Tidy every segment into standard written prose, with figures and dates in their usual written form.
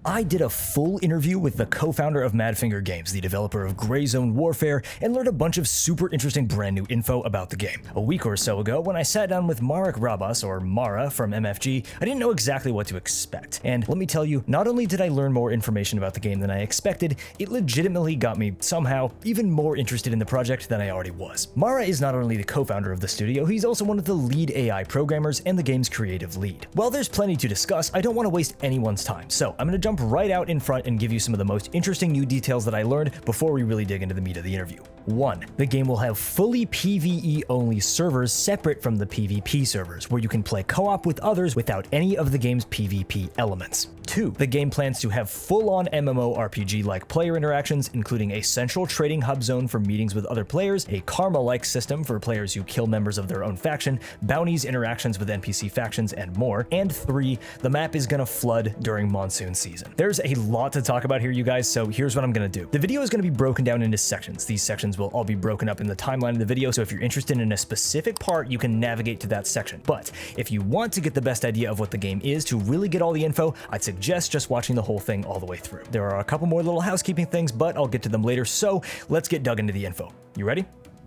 I did a full interview with the co-founder of Madfinger Games, the developer of Gray Zone Warfare, and learned a bunch of super interesting brand new info about the game. A week or so ago, when I sat down with Marek Rabas, or Mara, from MFG, I didn't know exactly what to expect. And let me tell you, not only did I learn more information about the game than I expected, it legitimately got me, somehow, even more interested in the project than I already was. Mara is not only the co-founder of the studio, he's also one of the lead AI programmers and the game's creative lead. While there's plenty to discuss, I don't want to waste anyone's time, so I'm going to jump right out in front and give you some of the most interesting new details that I learned before we really dig into the meat of the interview. 1. The game will have fully PvE only servers separate from the PvP servers, where you can play co-op with others without any of the game's PvP elements. 2. The game plans to have full-on MMORPG-like player interactions, including a central trading hub zone for meetings with other players, a karma-like system for players who kill members of their own faction, bounties, interactions with NPC factions, and more. And 3. The map is gonna flood during monsoon season. There's a lot to talk about here, you guys, so here's what I'm gonna do. The video is gonna be broken down into sections. These sections will all be broken up in the timeline of the video, so if you're interested in a specific part, you can navigate to that section. But if you want to get the best idea of what the game is, to really get all the info, I'd suggest just watching the whole thing all the way through. There are a couple more little housekeeping things, but I'll get to them later, so let's get dug into the info. You ready?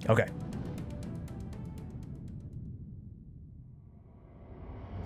Okay.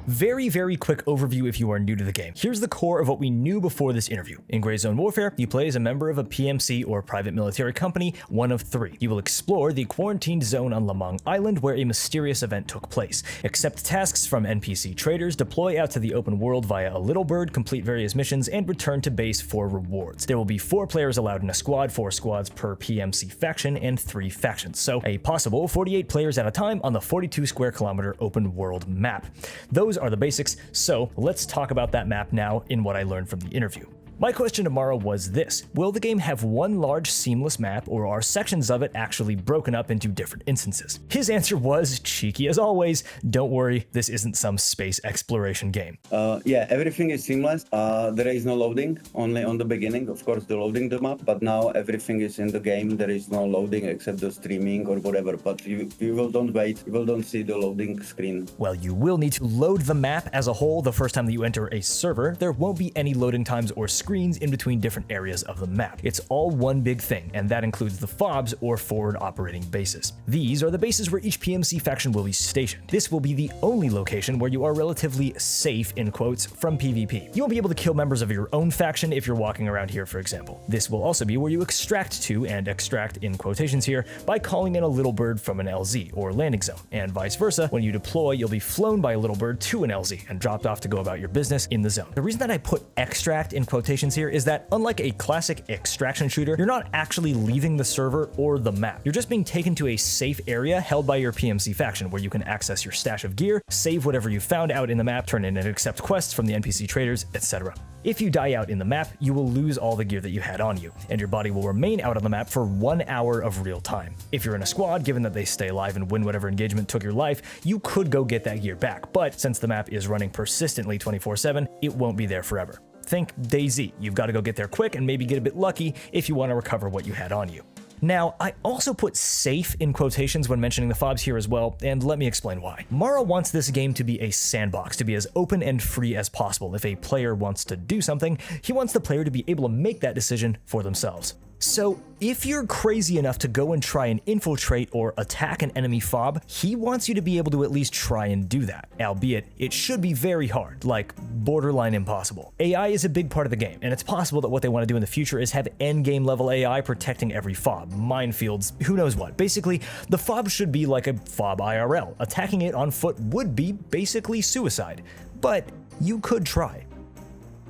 Very quick overview if you are new to the game. Here's the core of what we knew before this interview. In Gray Zone Warfare, you play as a member of a PMC or private military company, one of 3. You will explore the quarantined zone on Lamang Island where a mysterious event took place. Accept tasks from NPC traders, deploy out to the open world via a little bird, complete various missions, and return to base for rewards. There will be 4 players allowed in a squad, 4 squads per PMC faction, and 3 factions. So a possible 48 players at a time on the 42 square kilometer open world map. Those are the basics, so let's talk about that map now in what I learned from the interview. My question to Mara was this: will the game have one large seamless map, or are sections of it actually broken up into different instances? His answer was, cheeky as always, don't worry, this isn't some space exploration game. Yeah, everything is seamless. There is no loading, only on the beginning, of course, the loading the map, but now everything is in the game. There is no loading except the streaming or whatever, but you will don't wait, you will don't see the loading screen. Well, you will need to load the map as a whole the first time that you enter a server. There won't be any loading times or screens in between different areas of the map. It's all one big thing, and that includes the FOBs, or forward operating bases. These are the bases where each PMC faction will be stationed. This will be the only location where you are relatively safe, in quotes, from PvP. You won't be able to kill members of your own faction if you're walking around here, for example. This will also be where you extract to, and extract in quotations here, by calling in a little bird from an LZ, or landing zone, and vice versa. When you deploy, you'll be flown by a little bird to an LZ and dropped off to go about your business in the zone. The reason that I put extract in quotations here is that, unlike a classic extraction shooter, you're not actually leaving the server or the map. You're just being taken to a safe area held by your PMC faction, where you can access your stash of gear, save whatever you found out in the map, turn in and accept quests from the NPC traders, etc. If you die out in the map, you will lose all the gear that you had on you, and your body will remain out on the map for 1 hour of real time. If you're in a squad, given that they stay alive and win whatever engagement took your life, you could go get that gear back, but since the map is running persistently 24/7, it won't be there forever. Think DayZ, you've got to go get there quick and maybe get a bit lucky if you want to recover what you had on you. Now, I also put safe in quotations when mentioning the FOBs here as well, and let me explain why. Mara wants this game to be a sandbox, to be as open and free as possible. If a player wants to do something, he wants the player to be able to make that decision for themselves. So if you're crazy enough to go and try and infiltrate or attack an enemy FOB, he wants you to be able to at least try and do that, albeit it should be very hard, like borderline impossible. AI is a big part of the game, and it's possible that what they want to do in the future is have endgame level AI protecting every FOB, minefields, who knows what. Basically, the FOB should be like a FOB IRL. Attacking it on foot would be basically suicide, but you could try.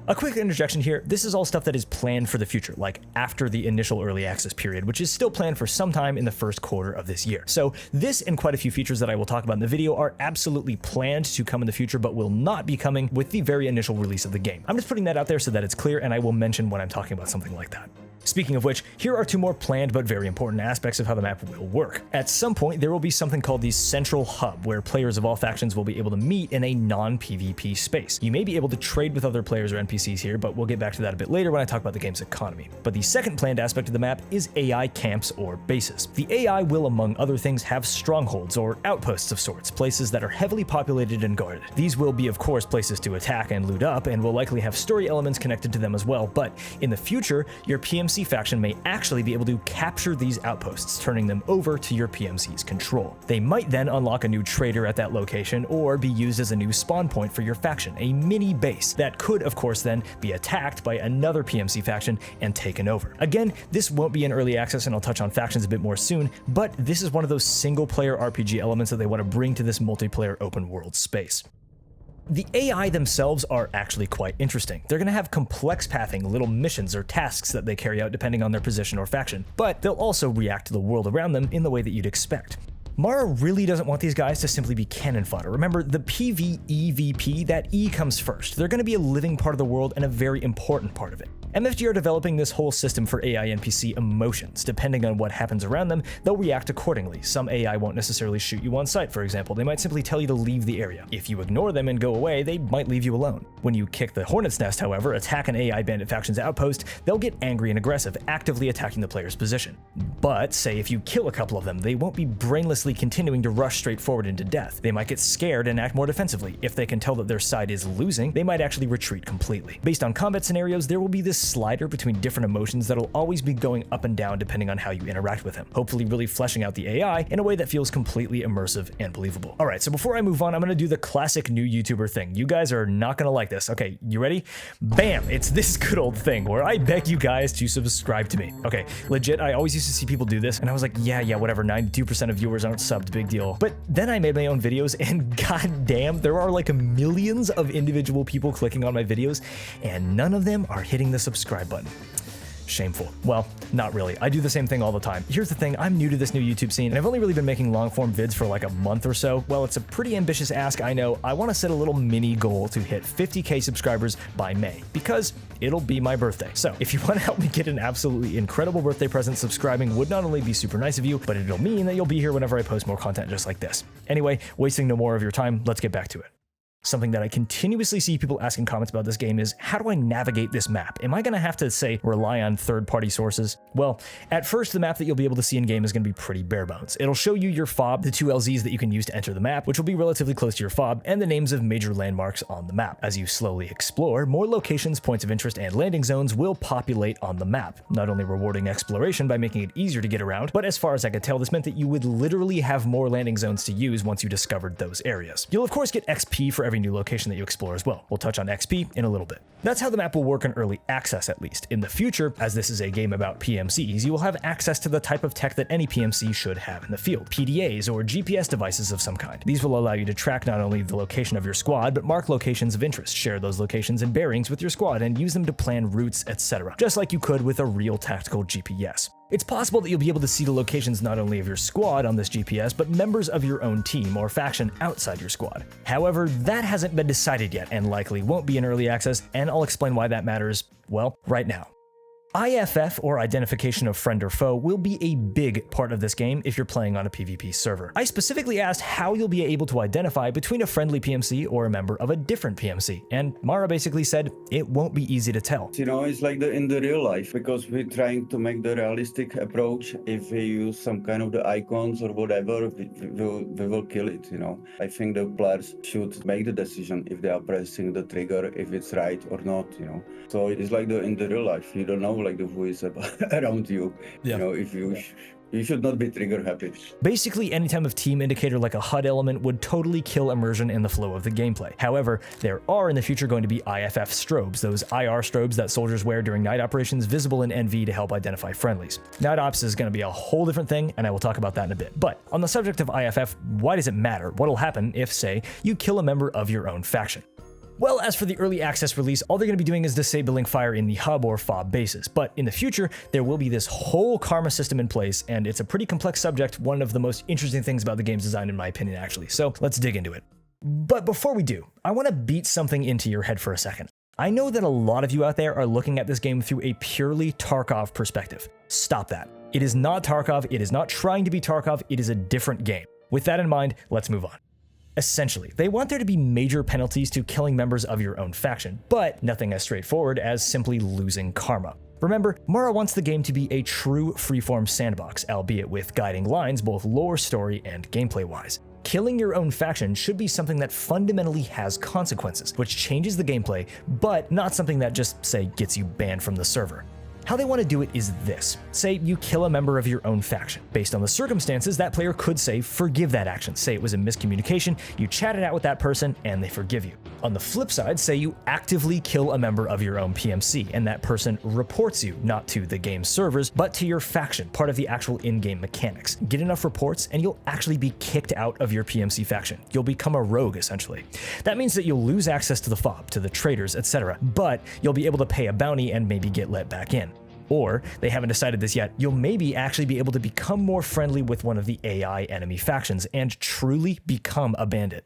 A quick interjection here, this is all stuff that is planned for the future, like after the initial early access period, which is still planned for sometime in the first quarter of this year. So this and quite a few features that I will talk about in the video are absolutely planned to come in the future, but will not be coming with the very initial release of the game. I'm just putting that out there so that it's clear, and I will mention when I'm talking about something like that. Speaking of which, here are 2 more planned but very important aspects of how the map will work. At some point, there will be something called the Central Hub, where players of all factions will be able to meet in a non-PvP space. You may be able to trade with other players or NPCs here, but we'll get back to that a bit later when I talk about the game's economy. But the second planned aspect of the map is AI camps or bases. The AI will, among other things, have strongholds or outposts of sorts, places that are heavily populated and guarded. These will be, of course, places to attack and loot up, and will likely have story elements connected to them as well, but in the future, your PMC faction may actually be able to capture these outposts, turning them over to your PMC's control. They might then unlock a new trader at that location, or be used as a new spawn point for your faction, a mini base that could, of course, then be attacked by another PMC faction and taken over. Again, this won't be in early access, and I'll touch on factions a bit more soon, but this is one of those single-player RPG elements that they want to bring to this multiplayer open world space. The AI themselves are actually quite interesting. They're going to have complex pathing, little missions or tasks that they carry out depending on their position or faction, but they'll also react to the world around them in the way that you'd expect. Mara really doesn't want these guys to simply be cannon fodder. Remember, the PvEVP, that E comes first. They're going to be a living part of the world and a very important part of it. MFG are developing this whole system for AI NPC emotions. Depending on what happens around them, they'll react accordingly. Some AI won't necessarily shoot you on sight, for example. They might simply tell you to leave the area. If you ignore them and go away, they might leave you alone. When you kick the Hornet's Nest, however, attack an AI bandit faction's outpost, they'll get angry and aggressive, actively attacking the player's position. But say if you kill a couple of them, they won't be brainlessly continuing to rush straight forward into death. They might get scared and act more defensively. If they can tell that their side is losing, they might actually retreat completely. Based on combat scenarios, there will be this slider between different emotions that'll always be going up and down depending on how you interact with him, hopefully really fleshing out the AI in a way that feels completely immersive and believable. Alright, so before I move on, I'm gonna do the classic new YouTuber thing. You guys are not gonna like this. Okay, you ready? Bam! It's this good old thing where I beg you guys to subscribe to me. Okay, legit, I always used to see people do this, and I was like, yeah, whatever, 92% of viewers aren't subbed, big deal. But then I made my own videos, and goddamn, there are like millions of individual people clicking on my videos, and none of them are hitting the subscribe button. Shameful. Well, not really. I do the same thing all the time. Here's the thing, I'm new to this new YouTube scene, and I've only really been making long-form vids for like a month or so. Well, it's a pretty ambitious ask, I know. I want to set a little mini goal to hit 50k subscribers by May, because it'll be my birthday. So if you want to help me get an absolutely incredible birthday present, subscribing would not only be super nice of you, but it'll mean that you'll be here whenever I post more content just like this. Anyway, wasting no more of your time, let's get back to it. Something that I continuously see people asking comments about this game is, how do I navigate this map? Am I going to have to, say, rely on third-party sources? Well, at first, the map that you'll be able to see in-game is going to be pretty bare bones. It'll show you your fob, the 2 LZs that you can use to enter the map, which will be relatively close to your fob, and the names of major landmarks on the map. As you slowly explore, more locations, points of interest, and landing zones will populate on the map, not only rewarding exploration by making it easier to get around, but as far as I could tell, this meant that you would literally have more landing zones to use once you discovered those areas. You'll of course get XP for every new location that you explore as well. We'll touch on XP in a little bit. That's how the map will work in early access, at least. In the future, as this is a game about PMCs, you will have access to the type of tech that any PMC should have in the field, PDAs or GPS devices of some kind. These will allow you to track not only the location of your squad, but mark locations of interest, share those locations and bearings with your squad, and use them to plan routes, etc., just like you could with a real tactical GPS. It's possible that you'll be able to see the locations not only of your squad on this GPS, but members of your own team or faction outside your squad. However, that hasn't been decided yet and likely won't be in early access, and I'll explain why that matters, well, right now. IFF, or Identification of Friend or Foe, will be a big part of this game if you're playing on a PvP server. I specifically asked how you'll be able to identify between a friendly PMC or a member of a different PMC, and Mara basically said it won't be easy to tell. You know, it's like in the real life, because we're trying to make the realistic approach. If we use some kind of the icons or whatever, we will kill it, you know. I think the players should make the decision if they are pressing the trigger, if it's right or not, you know. So it's like in the real life, you don't know like the who is around you. Yeah. You know, if you should not be trigger happy. Basically, any type of team indicator like a HUD element would totally kill immersion in the flow of the gameplay. However, there are in the future going to be IFF strobes, those IR strobes that soldiers wear during night operations, visible in NV to help identify friendlies. Night ops is going to be a whole different thing, and I will talk about that in a bit. But on the subject of IFF, why does it matter? What'll happen if, say, you kill a member of your own faction? Well, as for the early access release, all they're going to be doing is disabling fire in the hub or fob bases. But in the future, there will be this whole karma system in place, and it's a pretty complex subject, one of the most interesting things about the game's design in my opinion actually. So let's dig into it. But before we do, I want to beat something into your head for a second. I know that a lot of you out there are looking at this game through a purely Tarkov perspective. Stop that. It is not Tarkov, it is not trying to be Tarkov, it is a different game. With that in mind, let's move on. Essentially, they want there to be major penalties to killing members of your own faction, but nothing as straightforward as simply losing karma. Remember, Mara wants the game to be a true freeform sandbox, albeit with guiding lines both lore, story, and gameplay-wise. Killing your own faction should be something that fundamentally has consequences, which changes the gameplay, but not something that just, say, gets you banned from the server. How they want to do it is this. Say you kill a member of your own faction. Based on the circumstances, that player could say, forgive that action. Say it was a miscommunication, you chatted out with that person, and they forgive you. On the flip side, say you actively kill a member of your own PMC, and that person reports you, not to the game's servers, but to your faction, part of the actual in-game mechanics. Get enough reports, and you'll actually be kicked out of your PMC faction. You'll become a rogue, essentially. That means that you'll lose access to the fob, to the traders, etc., but you'll be able to pay a bounty and maybe get let back in. Or, they haven't decided this yet, you'll maybe actually be able to become more friendly with one of the AI enemy factions and truly become a bandit.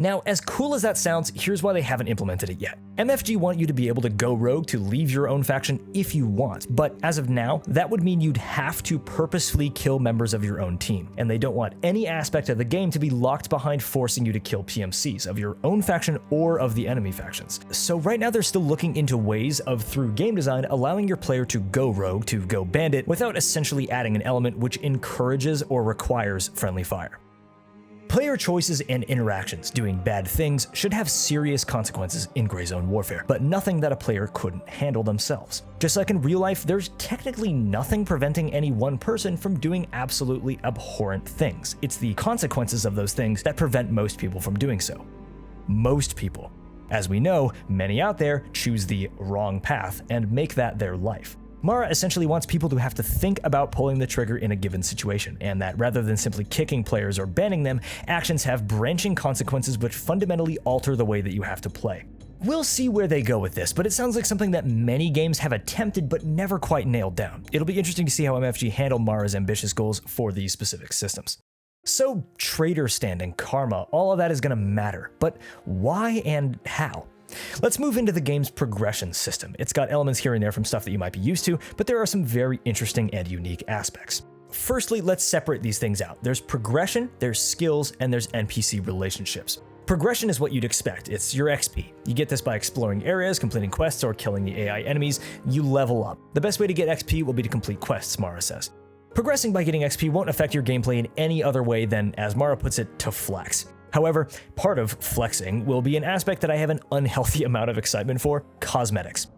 Now, as cool as that sounds, here's why they haven't implemented it yet. MFG want you to be able to go rogue to leave your own faction if you want, but as of now, that would mean you'd have to purposefully kill members of your own team, and they don't want any aspect of the game to be locked behind forcing you to kill PMCs of your own faction or of the enemy factions. So right now they're still looking into ways of, through game design, allowing your player to go rogue, to go bandit, without essentially adding an element which encourages or requires friendly fire. Player choices and interactions doing bad things should have serious consequences in gray zone warfare, but nothing that a player couldn't handle themselves. Just like in real life, there's technically nothing preventing any one person from doing absolutely abhorrent things. It's the consequences of those things that prevent most people from doing so. Most people. As we know, many out there choose the wrong path and make that their life. Mara essentially wants people to have to think about pulling the trigger in a given situation, and that rather than simply kicking players or banning them, actions have branching consequences which fundamentally alter the way that you have to play. We'll see where they go with this, but it sounds like something that many games have attempted but never quite nailed down. It'll be interesting to see how MFG handle Mara's ambitious goals for these specific systems. So, trader standing, karma, all of that is going to matter, but why and how? Let's move into the game's progression system. It's got elements here and there from stuff that you might be used to, but there are some very interesting and unique aspects. Firstly, let's separate these things out. There's progression, there's skills, and there's NPC relationships. Progression is what you'd expect. It's your XP. You get this by exploring areas, completing quests, or killing the AI enemies. You level up. The best way to get XP will be to complete quests, Mara says. Progressing by getting XP won't affect your gameplay in any other way than, as Mara puts it, to flex. However, part of flexing will be an aspect that I have an unhealthy amount of excitement for: cosmetics.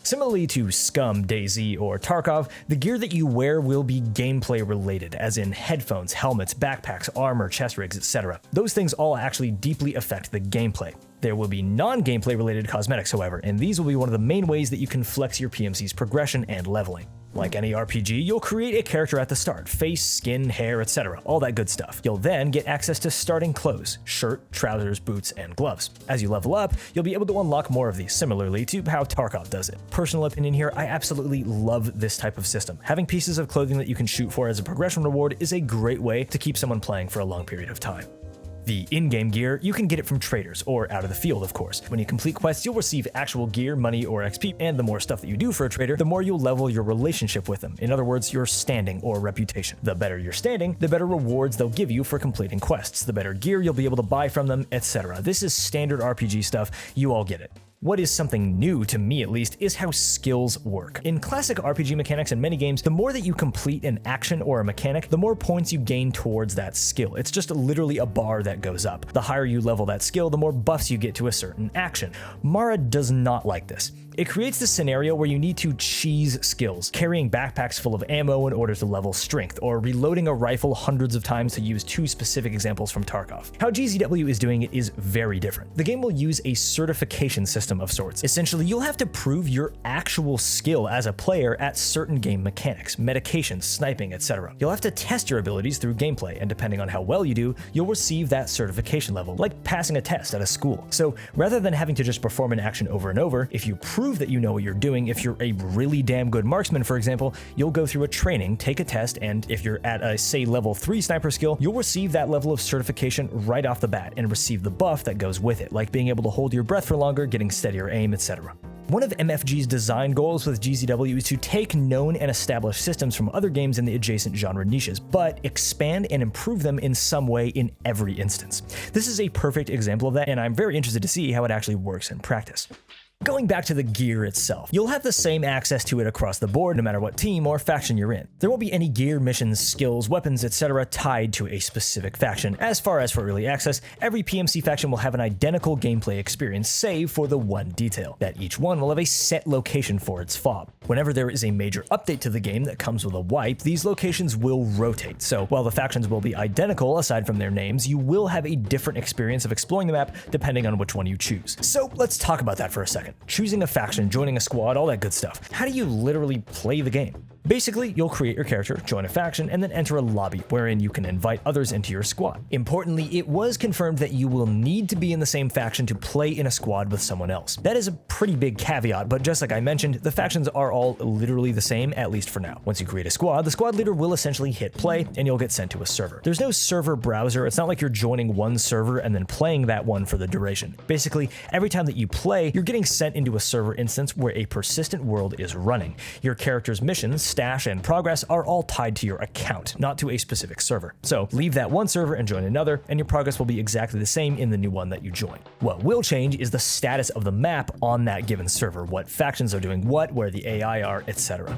Similarly to Scum, DayZ, or Tarkov, the gear that you wear will be gameplay related, as in headphones, helmets, backpacks, armor, chest rigs, etc. Those things all actually deeply affect the gameplay. There will be non-gameplay related cosmetics, however, and these will be one of the main ways that you can flex your PMC's progression and leveling. Like any RPG, you'll create a character at the start: face, skin, hair, etc., all that good stuff. You'll then get access to starting clothes: shirt, trousers, boots, and gloves. As you level up, you'll be able to unlock more of these, similarly to how Tarkov does it. Personal opinion here, I absolutely love this type of system. Having pieces of clothing that you can shoot for as a progression reward is a great way to keep someone playing for a long period of time. The in-game gear, you can get it from traders, or out of the field, of course. When you complete quests, you'll receive actual gear, money, or XP, and the more stuff that you do for a trader, the more you'll level your relationship with them. In other words, your standing or reputation. The better your standing, the better rewards they'll give you for completing quests, the better gear you'll be able to buy from them, etc. This is standard RPG stuff, you all get it. What is something new, to me at least, is how skills work. In classic RPG mechanics in many games, the more that you complete an action or a mechanic, the more points you gain towards that skill. It's just literally a bar that goes up. The higher you level that skill, the more buffs you get to a certain action. Mara does not like this. It creates this scenario where you need to cheese skills, carrying backpacks full of ammo in order to level strength, or reloading a rifle hundreds of times, to use two specific examples from Tarkov. How GZW is doing it is very different. The game will use a certification system of sorts. Essentially, you'll have to prove your actual skill as a player at certain game mechanics, medications, sniping, etc. You'll have to test your abilities through gameplay, and depending on how well you do, you'll receive that certification level, like passing a test at a school. So rather than having to just perform an action over and over, if you prove prove that you know what you're doing, if you're a really damn good marksman, for example, you'll go through a training, take a test, and if you're at a, say, level 3 sniper skill, you'll receive that level of certification right off the bat and receive the buff that goes with it, like being able to hold your breath for longer, getting steadier aim, etc. One of MFG's design goals with GZW is to take known and established systems from other games in the adjacent genre niches, but expand and improve them in some way in every instance. This is a perfect example of that, and I'm very interested to see how it actually works in practice. Going back to the gear itself, you'll have the same access to it across the board no matter what team or faction you're in. There won't be any gear, missions, skills, weapons, etc. tied to a specific faction. As far as for early access, every PMC faction will have an identical gameplay experience save for the one detail, that each one will have a set location for its fob. Whenever there is a major update to the game that comes with a wipe, these locations will rotate, so while the factions will be identical aside from their names, you will have a different experience of exploring the map depending on which one you choose. So let's talk about that for a second. Choosing a faction, joining a squad, all that good stuff. How do you literally play the game? Basically, you'll create your character, join a faction, and then enter a lobby, wherein you can invite others into your squad. Importantly, it was confirmed that you will need to be in the same faction to play in a squad with someone else. That is a pretty big caveat, but just like I mentioned, the factions are all literally the same, at least for now. Once you create a squad, the squad leader will essentially hit play, and you'll get sent to a server. There's no server browser. It's not like you're joining one server and then playing that one for the duration. Basically, every time that you play, you're getting sent into a server instance where a persistent world is running. Your character's missions, stash, and progress are all tied to your account, not to a specific server. So leave that one server and join another, and your progress will be exactly the same in the new one that you join. What will change is the status of the map on that given server, what factions are doing what, where the AI are, etc.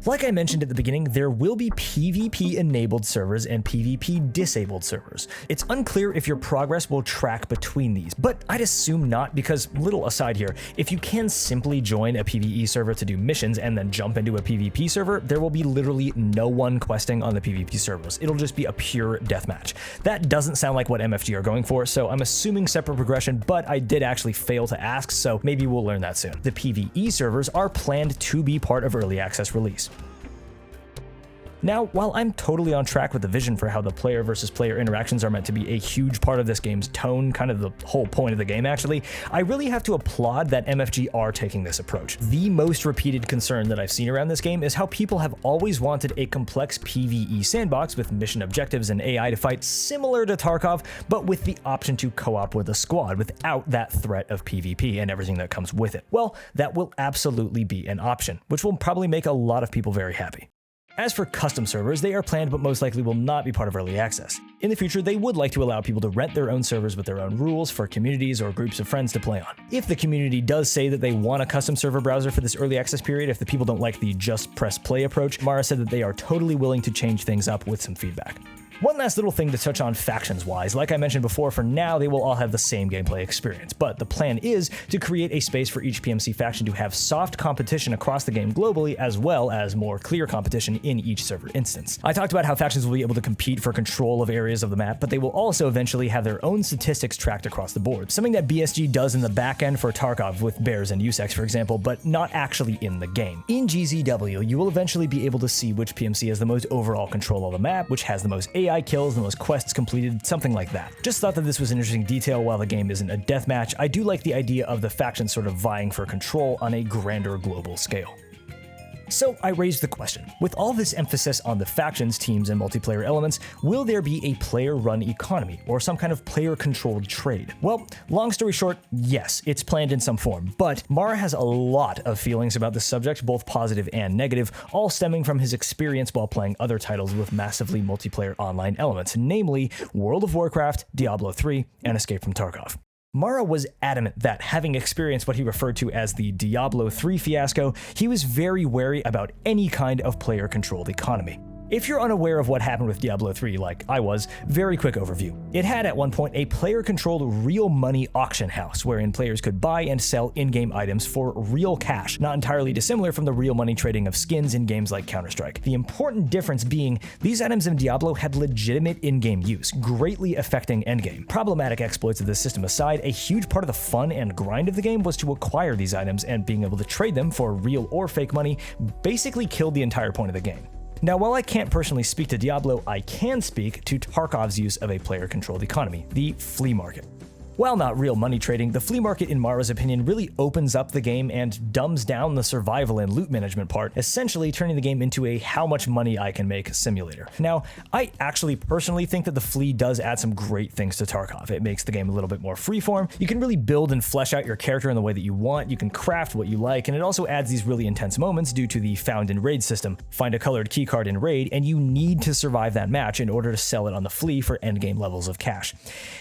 Like I mentioned at the beginning, there will be PvP-enabled servers and PvP-disabled servers. It's unclear if your progress will track between these, but I'd assume not because, little aside here, if you can simply join a PvE server to do missions and then jump into a PvP server, there will be literally no one questing on the PvP servers. It'll just be a pure deathmatch. That doesn't sound like what MFG are going for, so I'm assuming separate progression, but I did actually fail to ask, so maybe we'll learn that soon. The PvE servers are planned to be part of early access release. Now, while I'm totally on track with the vision for how the player versus player interactions are meant to be a huge part of this game's tone, kind of the whole point of the game actually, I really have to applaud that MFG are taking this approach. The most repeated concern that I've seen around this game is how people have always wanted a complex PvE sandbox with mission objectives and AI to fight similar to Tarkov, but with the option to co-op with a squad without that threat of PvP and everything that comes with it. Well, that will absolutely be an option, which will probably make a lot of people very happy. As for custom servers, they are planned but most likely will not be part of early access. In the future, they would like to allow people to rent their own servers with their own rules for communities or groups of friends to play on. If the community does say that they want a custom server browser for this early access period, if the people don't like the just press play approach, Mara said that they are totally willing to change things up with some feedback. One last little thing to touch on factions-wise. Like I mentioned before, for now they will all have the same gameplay experience, but the plan is to create a space for each PMC faction to have soft competition across the game globally, as well as more clear competition in each server instance. I talked about how factions will be able to compete for control of areas of the map, but they will also eventually have their own statistics tracked across the board, something that BSG does in the back end for Tarkov with Bears and USEX, for example, but not actually in the game. In GZW, you will eventually be able to see which PMC has the most overall control of the map, which has the most AI kills, the most quests completed, something like that. Just thought that this was an interesting detail. While the game isn't a deathmatch, I do like the idea of the factions sort of vying for control on a grander global scale. So I raised the question, with all this emphasis on the factions, teams, and multiplayer elements, will there be a player-run economy, or some kind of player-controlled trade? Well, long story short, yes, it's planned in some form, but Mara has a lot of feelings about this subject, both positive and negative, all stemming from his experience while playing other titles with massively multiplayer online elements, namely World of Warcraft, Diablo 3, and Escape from Tarkov. Mara was adamant that, having experienced what he referred to as the Diablo 3 fiasco, he was very wary about any kind of player-controlled economy. If you're unaware of what happened with Diablo 3 like I was, very quick overview. It had at one point a player-controlled real money auction house wherein players could buy and sell in-game items for real cash, not entirely dissimilar from the real money trading of skins in games like Counter-Strike. The important difference being, these items in Diablo had legitimate in-game use, greatly affecting endgame. Problematic exploits of this system aside, a huge part of the fun and grind of the game was to acquire these items, and being able to trade them for real or fake money basically killed the entire point of the game. Now, while I can't personally speak to Diablo, I can speak to Tarkov's use of a player-controlled economy, the flea market. While not real money trading, the flea market in Mara's opinion really opens up the game and dumbs down the survival and loot management part, essentially turning the game into a how much money I can make simulator. Now, I actually personally think that the flea does add some great things to Tarkov. It makes the game a little bit more freeform. You can really build and flesh out your character in the way that you want, you can craft what you like, and it also adds these really intense moments due to the found in raid system. Find a colored keycard in raid, and you need to survive that match in order to sell it on the flea for endgame levels of cash.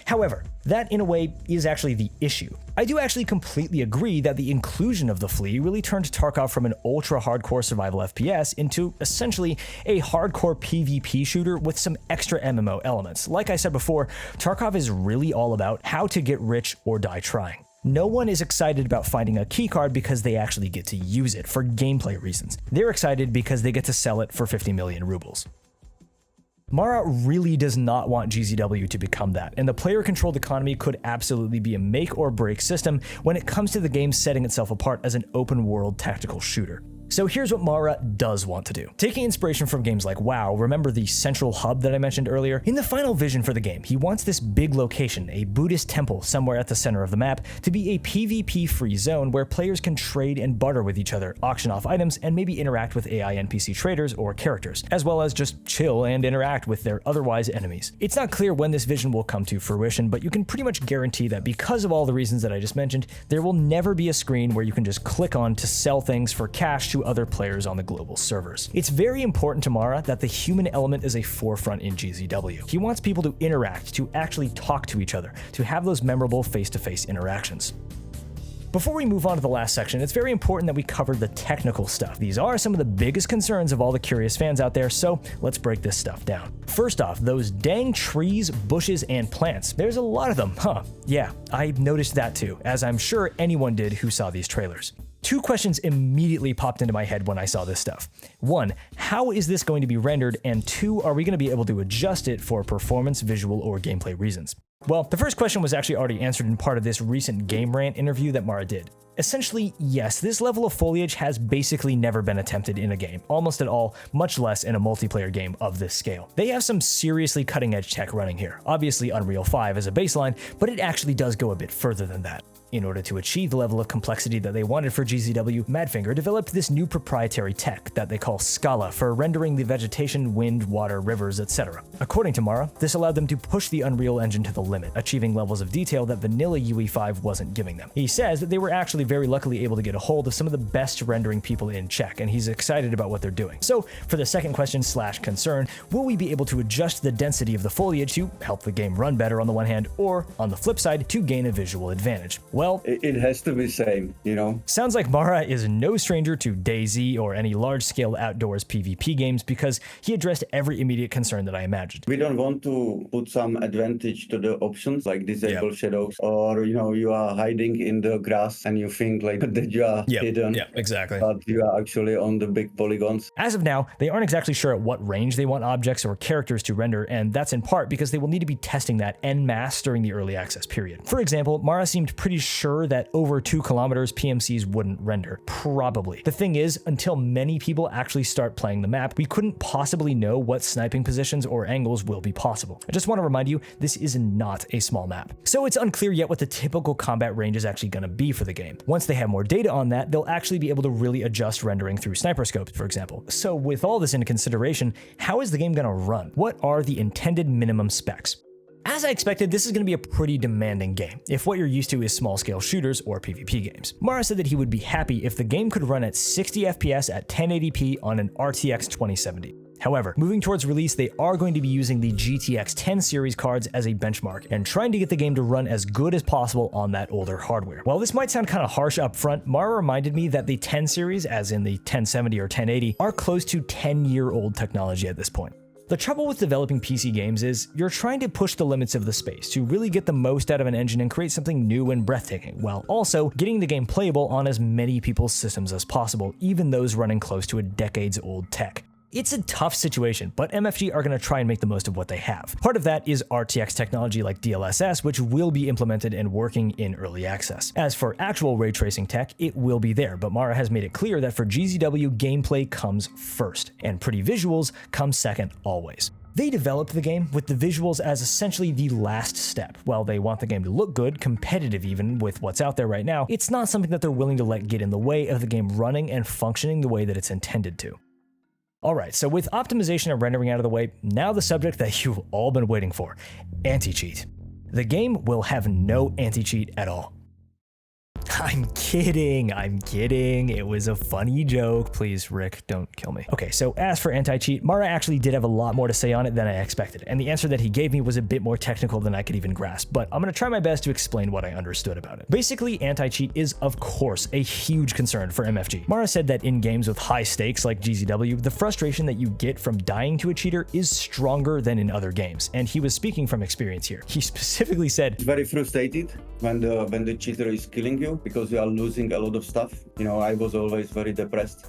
However, that in a way is actually the issue. I do actually completely agree that the inclusion of the flea really turned Tarkov from an ultra hardcore survival FPS into essentially a hardcore PvP shooter with some extra MMO elements. Like I said before, Tarkov is really all about how to get rich or die trying. No one is excited about finding a keycard because they actually get to use it for gameplay reasons. They're excited because they get to sell it for 50 million rubles. Mara really does not want GZW to become that, and the player-controlled economy could absolutely be a make-or-break system when it comes to the game setting itself apart as an open-world tactical shooter. So here's what Mara does want to do. Taking inspiration from games like WoW, remember the central hub that I mentioned earlier? In the final vision for the game, he wants this big location, a Buddhist temple somewhere at the center of the map, to be a PvP-free zone where players can trade and barter with each other, auction off items, and maybe interact with AI NPC traders or characters, as well as just chill and interact with their otherwise enemies. It's not clear when this vision will come to fruition, but you can pretty much guarantee that because of all the reasons that I just mentioned, there will never be a screen where you can just click on to sell things for cash to other players on the global servers. It's very important to Mara that the human element is a forefront in GZW. He wants people to interact, to actually talk to each other, to have those memorable face-to-face interactions. Before we move on to the last section, it's very important that we cover the technical stuff. These are some of the biggest concerns of all the curious fans out there, so let's break this stuff down. First off, those dang trees, bushes, and plants. There's a lot of them, huh? Yeah, I noticed that too, as I'm sure anyone did who saw these trailers. Two questions immediately popped into my head when I saw this stuff. One, how is this going to be rendered? And two, are we going to be able to adjust it for performance, visual, or gameplay reasons? Well, the first question was actually already answered in part of this recent Game Rant interview that Mara did. Essentially, yes, this level of foliage has basically never been attempted in a game, almost at all, much less in a multiplayer game of this scale. They have some seriously cutting-edge tech running here, obviously Unreal 5 as a baseline, but it actually does go a bit further than that. In order to achieve the level of complexity that they wanted for GZW, Madfinger developed this new proprietary tech that they call Scala for rendering the vegetation, wind, water, rivers, etc. According to Mara, this allowed them to push the Unreal Engine to the limit, achieving levels of detail that vanilla UE5 wasn't giving them. He says that they were actually very luckily able to get a hold of some of the best rendering people in Czech, and he's excited about what they're doing. So, for the second question / concern, will we be able to adjust the density of the foliage to help the game run better on the one hand, or on the flip side, to gain a visual advantage? Well, it has to be same, you know? Sounds like Mara is no stranger to DayZ or any large-scale outdoors PvP games because he addressed every immediate concern that I imagined. We don't want to put some advantage to the options like disable shadows, or, you know, you are hiding in the grass and you think like that you are hidden. Yeah, exactly. But you are actually on the big polygons. As of now, they aren't exactly sure at what range they want objects or characters to render, and that's in part because they will need to be testing that en masse during the early access period. For example, Mara seemed pretty sure that over 2 kilometers PMCs wouldn't render. Probably. The thing is, until many people actually start playing the map, we couldn't possibly know what sniping positions or angles will be possible. I just want to remind you, this is not a small map. So it's unclear yet what the typical combat range is actually going to be for the game. Once they have more data on that, they'll actually be able to really adjust rendering through sniper scopes, for example. So with all this into consideration, how is the game going to run? What are the intended minimum specs? As I expected, this is going to be a pretty demanding game, if what you're used to is small-scale shooters or PvP games. Mara said that he would be happy if the game could run at 60 FPS at 1080p on an RTX 2070. However, moving towards release, they are going to be using the GTX 10 series cards as a benchmark and trying to get the game to run as good as possible on that older hardware. While this might sound kind of harsh up front, Mara reminded me that the 10 series, as in the 1070 or 1080, are close to 10-year-old technology at this point. The trouble with developing PC games is you're trying to push the limits of the space to really get the most out of an engine and create something new and breathtaking, while also getting the game playable on as many people's systems as possible, even those running close to a decades-old tech. It's a tough situation, but MFG are going to try and make the most of what they have. Part of that is RTX technology like DLSS, which will be implemented and working in early access. As for actual ray tracing tech, it will be there, but Mara has made it clear that for GZW, gameplay comes first, and pretty visuals come second always. They developed the game with the visuals as essentially the last step. While they want the game to look good, competitive even with what's out there right now, it's not something that they're willing to let get in the way of the game running and functioning the way that it's intended to. Alright, so with optimization and rendering out of the way, now the subject that you've all been waiting for, anti-cheat. The game will have no anti-cheat at all. I'm kidding. It was a funny joke. Please, Rick, don't kill me. Okay, so as for anti-cheat, Mara actually did have a lot more to say on it than I expected, and the answer that he gave me was a bit more technical than I could even grasp, but I'm gonna try my best to explain what I understood about it. Basically, anti-cheat is, of course, a huge concern for MFG. Mara said that in games with high stakes like GZW, the frustration that you get from dying to a cheater is stronger than in other games, and he was speaking from experience here. He specifically said, It's very frustrated when the cheater is killing you because you are losing a lot of stuff. You know, I was always very depressed.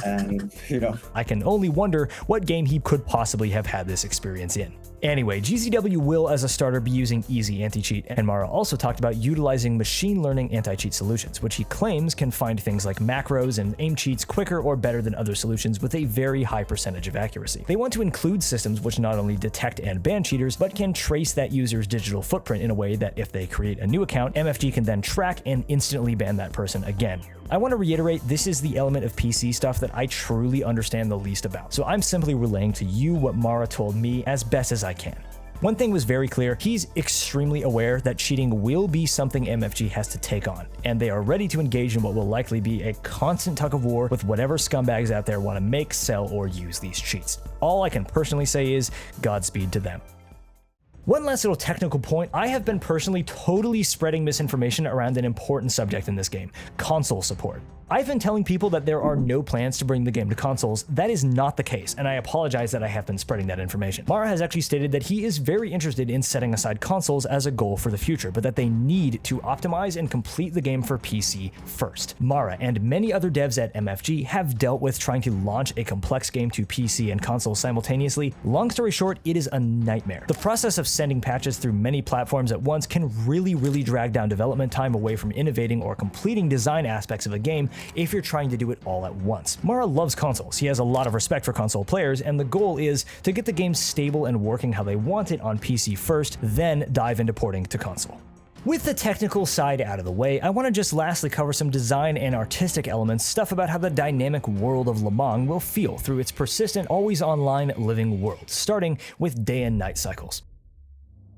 And, you know. I can only wonder what game he could possibly have had this experience in. Anyway, GZW will, as a starter, be using easy anti-cheat, and Mara also talked about utilizing machine learning anti-cheat solutions, which he claims can find things like macros and aim cheats quicker or better than other solutions with a very high percentage of accuracy. They want to include systems which not only detect and ban cheaters, but can trace that user's digital footprint in a way that if they create a new account, MFG can then track and instantly ban that person again. I want to reiterate, this is the element of PC stuff that I truly understand the least about, so I'm simply relaying to you what Mara told me as best as I can. One thing was very clear, he's extremely aware that cheating will be something MFG has to take on, and they are ready to engage in what will likely be a constant tug of war with whatever scumbags out there want to make, sell, or use these cheats. All I can personally say is, Godspeed to them. One last little technical point, I have been personally totally spreading misinformation around an important subject in this game, console support. I've been telling people that there are no plans to bring the game to consoles. That is not the case, and I apologize that I have been spreading that information. Mara has actually stated that he is very interested in setting aside consoles as a goal for the future, but that they need to optimize and complete the game for PC first. Mara and many other devs at MFG have dealt with trying to launch a complex game to PC and console simultaneously. Long story short, it is a nightmare. The process of sending patches through many platforms at once can really drag down development time away from innovating or completing design aspects of a game if you're trying to do it all at once. Mara loves consoles, he has a lot of respect for console players, and the goal is to get the game stable and working how they want it on PC first, then dive into porting to console. With the technical side out of the way, I want to just lastly cover some design and artistic elements, stuff about how the dynamic world of Lemang will feel through its persistent, always online living world, starting with day and night cycles.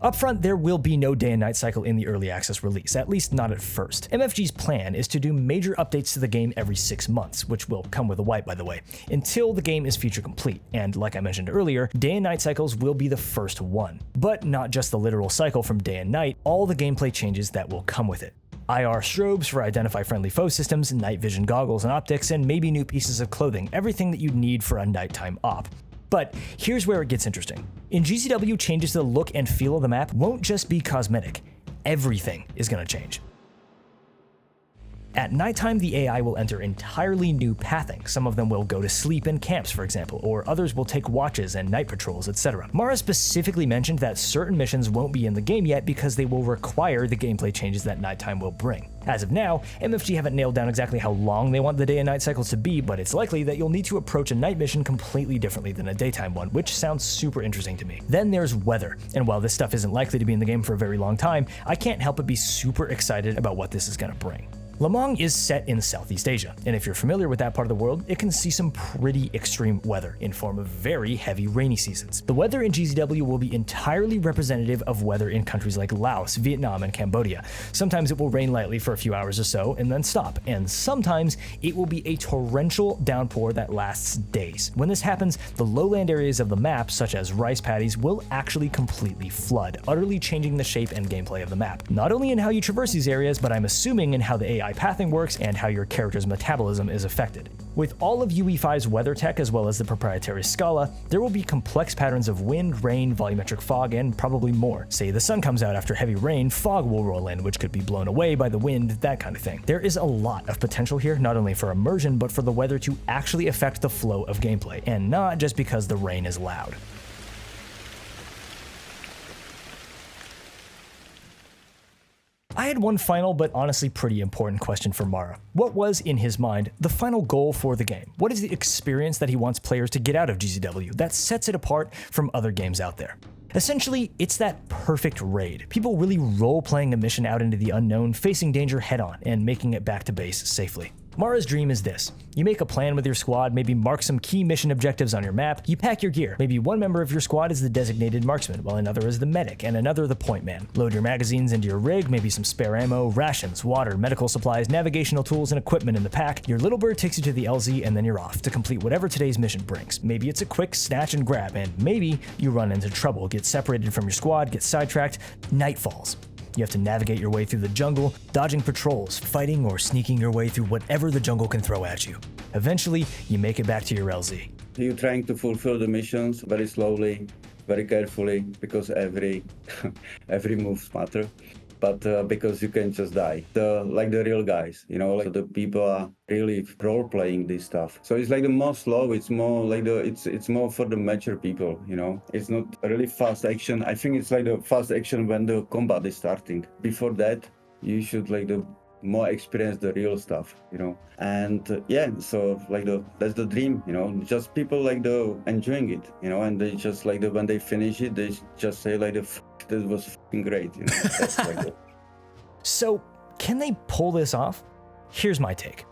Up front, there will be no day and night cycle in the early access release, at least not at first. MFG's plan is to do major updates to the game every 6 months, which will come with a wipe by the way, until the game is feature complete, and like I mentioned earlier, day and night cycles will be the first one. But not just the literal cycle from day and night, all the gameplay changes that will come with it. IR strobes for identify friendly foe systems, night vision goggles and optics, and maybe new pieces of clothing, everything that you'd need for a nighttime op. But here's where it gets interesting. In GZW, changes to the look and feel of the map won't just be cosmetic. Everything is going to change. At nighttime, the AI will enter entirely new pathing. Some of them will go to sleep in camps, for example, or others will take watches and night patrols, etc. Mara specifically mentioned that certain missions won't be in the game yet because they will require the gameplay changes that nighttime will bring. As of now, MFG haven't nailed down exactly how long they want the day and night cycles to be, but it's likely that you'll need to approach a night mission completely differently than a daytime one, which sounds super interesting to me. Then there's weather, and while this stuff isn't likely to be in the game for a very long time, I can't help but be super excited about what this is going to bring. Lemang is set in Southeast Asia, and if you're familiar with that part of the world, it can see some pretty extreme weather in form of very heavy rainy seasons. The weather in GZW will be entirely representative of weather in countries like Laos, Vietnam, and Cambodia. Sometimes it will rain lightly for a few hours or so and then stop, and sometimes it will be a torrential downpour that lasts days. When this happens, the lowland areas of the map, such as rice paddies, will actually completely flood, utterly changing the shape and gameplay of the map. Not only in how you traverse these areas, but I'm assuming in how the AI pathing works and how your character's metabolism is affected. With all of UE5's weather tech as well as the proprietary Scala, there will be complex patterns of wind, rain, volumetric fog, and probably more. Say the sun comes out after heavy rain, fog will roll in, which could be blown away by the wind, that kind of thing. There is a lot of potential here, not only for immersion, but for the weather to actually affect the flow of gameplay, and not just because the rain is loud. I had one final but honestly pretty important question for Mara. What was, in his mind, the final goal for the game? What is the experience that he wants players to get out of GZW that sets it apart from other games out there? Essentially, it's that perfect raid. People really role-playing a mission out into the unknown, facing danger head-on, and making it back to base safely. Mara's dream is this. You make a plan with your squad, maybe mark some key mission objectives on your map, you pack your gear. Maybe one member of your squad is the designated marksman, while another is the medic, and another the point man. Load your magazines into your rig, maybe some spare ammo, rations, water, medical supplies, navigational tools, and equipment in the pack. Your little bird takes you to the LZ, and then you're off to complete whatever today's mission brings. Maybe it's a quick snatch and grab, and maybe you run into trouble, get separated from your squad, get sidetracked, night falls. You have to navigate your way through the jungle, dodging patrols, fighting or sneaking your way through whatever the jungle can throw at you. Eventually, you make it back to your LZ. You're trying to fulfill the missions very slowly, very carefully, because every move matters. But because you can just die. Like the real guys, like the people are really role-playing this stuff. So it's like the more slow, it's more like it's more for the mature people, It's not really fast action. I think it's like the fast action when the combat is starting. Before that, you should like the more experience the real stuff, And yeah, so like that's the dream, Just people like enjoying it, And they just like when they finish it, they just say like that was fucking great, That's like So, can they pull this off? Here's my take.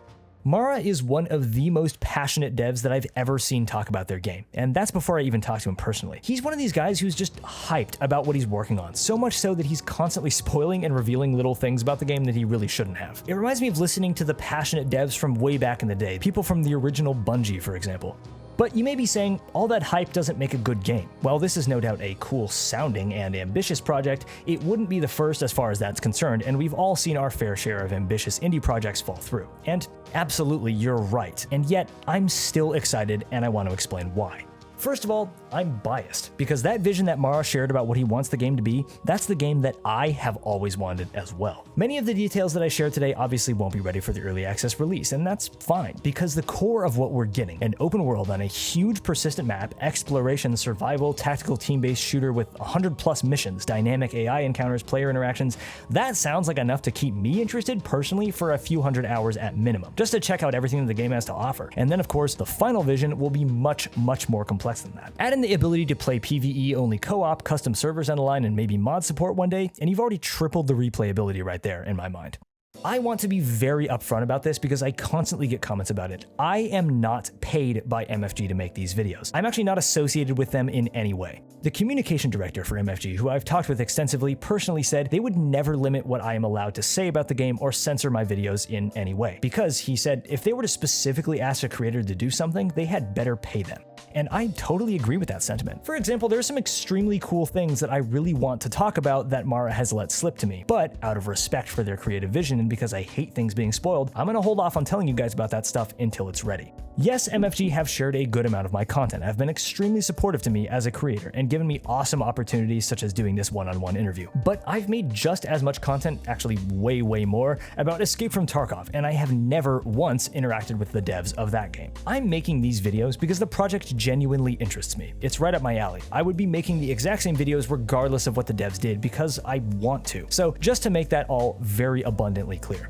Mara is one of the most passionate devs that I've ever seen talk about their game, and that's before I even talked to him personally. He's one of these guys who's just hyped about what he's working on, so much so that he's constantly spoiling and revealing little things about the game that he really shouldn't have. It reminds me of listening to the passionate devs from way back in the day, people from the original Bungie, for example. But you may be saying, all that hype doesn't make a good game. While this is no doubt a cool sounding and ambitious project, it wouldn't be the first as far as that's concerned, and we've all seen our fair share of ambitious indie projects fall through. And absolutely, you're right. And yet, I'm still excited, and I want to explain why. First of all, I'm biased, because that vision that Mara shared about what he wants the game to be, that's the game that I have always wanted as well. Many of the details that I shared today obviously won't be ready for the early access release, and that's fine, because the core of what we're getting, an open world on a huge persistent map, exploration, survival, tactical team-based shooter with 100+ missions, dynamic AI encounters, player interactions, that sounds like enough to keep me interested personally for a few hundred hours at minimum, just to check out everything that the game has to offer. And then of course, the final vision will be much more complex than that. Add in the ability to play PvE only co-op, custom servers on the line, and maybe mod support one day, and you've already tripled the replayability right there in my mind. I want to be very upfront about this because I constantly get comments about it. I am not paid by MFG to make these videos. I'm actually not associated with them in any way. The communication director for MFG, who I've talked with extensively, personally said they would never limit what I am allowed to say about the game or censor my videos in any way. Because, he said, if they were to specifically ask a creator to do something, they had better pay them. And I totally agree with that sentiment. For example, there are some extremely cool things that I really want to talk about that Mara has let slip to me, but out of respect for their creative vision and because I hate things being spoiled, I'm gonna hold off on telling you guys about that stuff until it's ready. Yes, MFG have shared a good amount of my content, have been extremely supportive to me as a creator, and given me awesome opportunities such as doing this one-on-one interview. But I've made just as much content, actually way more, about Escape from Tarkov, and I have never once interacted with the devs of that game. I'm making these videos because the project genuinely interests me. It's right up my alley. I would be making the exact same videos regardless of what the devs did because I want to. So just to make that all very abundantly clear.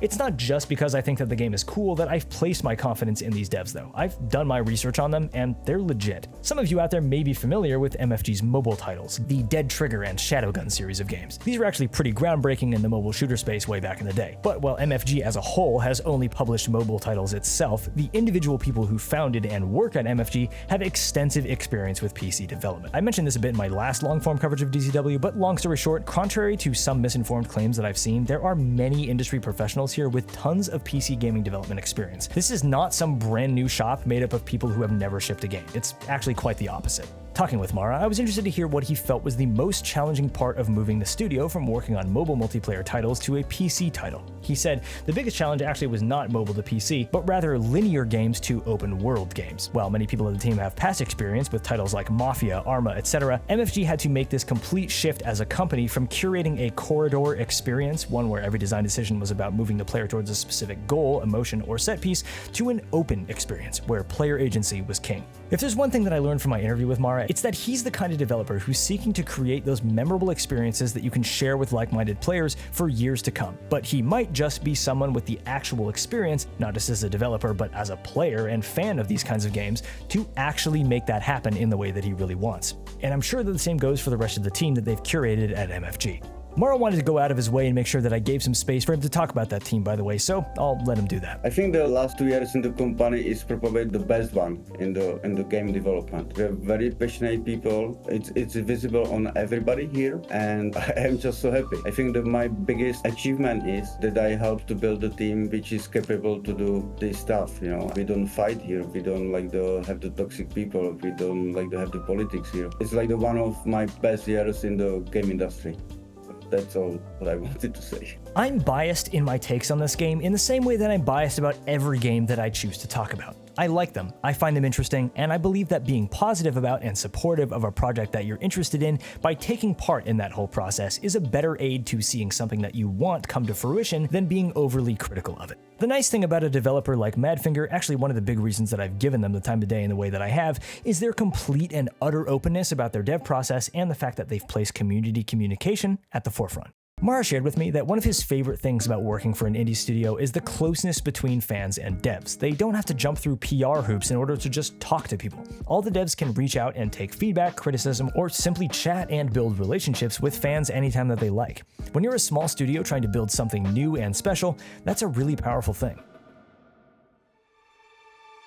It's not just because I think that the game is cool that I've placed my confidence in these devs though. I've done my research on them and they're legit. Some of you out there may be familiar with MFG's mobile titles, the Dead Trigger and Shadowgun series of games. These were actually pretty groundbreaking in the mobile shooter space way back in the day. But while MFG as a whole has only published mobile titles itself, the individual people who founded and work at MFG have extensive experience with PC development. I mentioned this a bit in my last long-form coverage of DCW, but long story short, contrary to some misinformed claims that I've seen, there are many industry professionals here with tons of PC gaming development experience. This is not some brand new shop made up of people who have never shipped a game. It's actually quite the opposite. Talking with Mara, I was interested to hear what he felt was the most challenging part of moving the studio from working on mobile multiplayer titles to a PC title. He said the biggest challenge actually was not mobile to PC, but rather linear games to open world games. While many people on the team have past experience with titles like Mafia, Arma, etc., MFG had to make this complete shift as a company from curating a corridor experience, one where every design decision was about moving the player towards a specific goal, emotion, or set piece, to an open experience where player agency was king. If there's one thing that I learned from my interview with Mara, It's that he's the kind of developer who's seeking to create those memorable experiences that you can share with like-minded players for years to come. But he might just be someone with the actual experience, not just as a developer, but as a player and fan of these kinds of games, to actually make that happen in the way that he really wants. And I'm sure that the same goes for the rest of the team that they've curated at MFG. Mara wanted to go out of his way and make sure that I gave some space for him to talk about that team, by the way, so I'll let him do that. I think the last 2 years in the company is probably the best one in the game development. We have very passionate people. It's visible on everybody here, and I am just so happy. I think that my biggest achievement is that I helped to build a team which is capable to do this stuff. You know, we don't fight here. We don't like to have the toxic people. We don't like to have the politics here. It's like one of my best years in the game industry. That's all what I wanted to say. I'm biased in my takes on this game in the same way that I'm biased about every game that I choose to talk about. I like them, I find them interesting, and I believe that being positive about and supportive of a project that you're interested in by taking part in that whole process is a better aid to seeing something that you want come to fruition than being overly critical of it. The nice thing about a developer like Madfinger, actually one of the big reasons that I've given them the time of day in the way that I have, is their complete and utter openness about their dev process and the fact that they've placed community communication at the forefront. Mara shared with me that one of his favorite things about working for an indie studio is the closeness between fans and devs. They don't have to jump through PR hoops in order to just talk to people. All the devs can reach out and take feedback, criticism, or simply chat and build relationships with fans anytime that they like. When you're a small studio trying to build something new and special, that's a really powerful thing.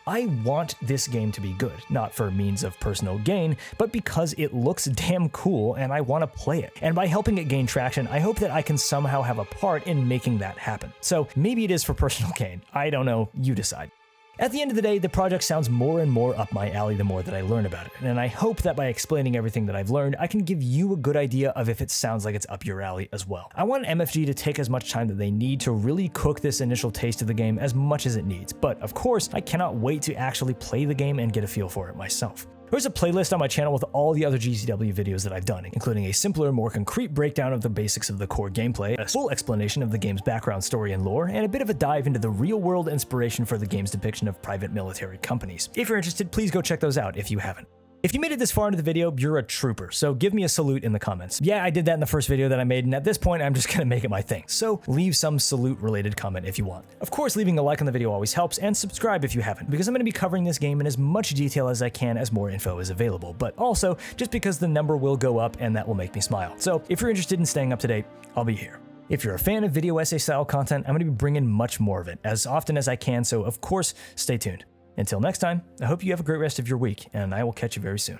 I want this game to be good, not for means of personal gain, but because it looks damn cool and I want to play it. And by helping it gain traction, I hope that I can somehow have a part in making that happen. So maybe it is for personal gain. I don't know, you decide. At the end of the day, the project sounds more and more up my alley the more that I learn about it, and I hope that by explaining everything that I've learned, I can give you a good idea of if it sounds like it's up your alley as well. I want MFG to take as much time that they need to really cook this initial taste of the game as much as it needs, but of course, I cannot wait to actually play the game and get a feel for it myself. There's a playlist on my channel with all the other GCW videos that I've done, including a simpler, more concrete breakdown of the basics of the core gameplay, a full explanation of the game's background story and lore, and a bit of a dive into the real-world inspiration for the game's depiction of private military companies. If you're interested, please go check those out if you haven't. If you made it this far into the video, you're a trooper, so give me a salute in the comments. Yeah, I did that in the first video that I made, and at this point, I'm just gonna make it my thing. So leave some salute-related comment if you want. Of course, leaving a like on the video always helps, and subscribe if you haven't, because I'm gonna be covering this game in as much detail as I can as more info is available, but also just because the number will go up and that will make me smile. So if you're interested in staying up to date, I'll be here. If you're a fan of video essay style content, I'm gonna be bringing much more of it as often as I can, so of course, stay tuned. Until next time, I hope you have a great rest of your week, and I will catch you very soon.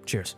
Cheers.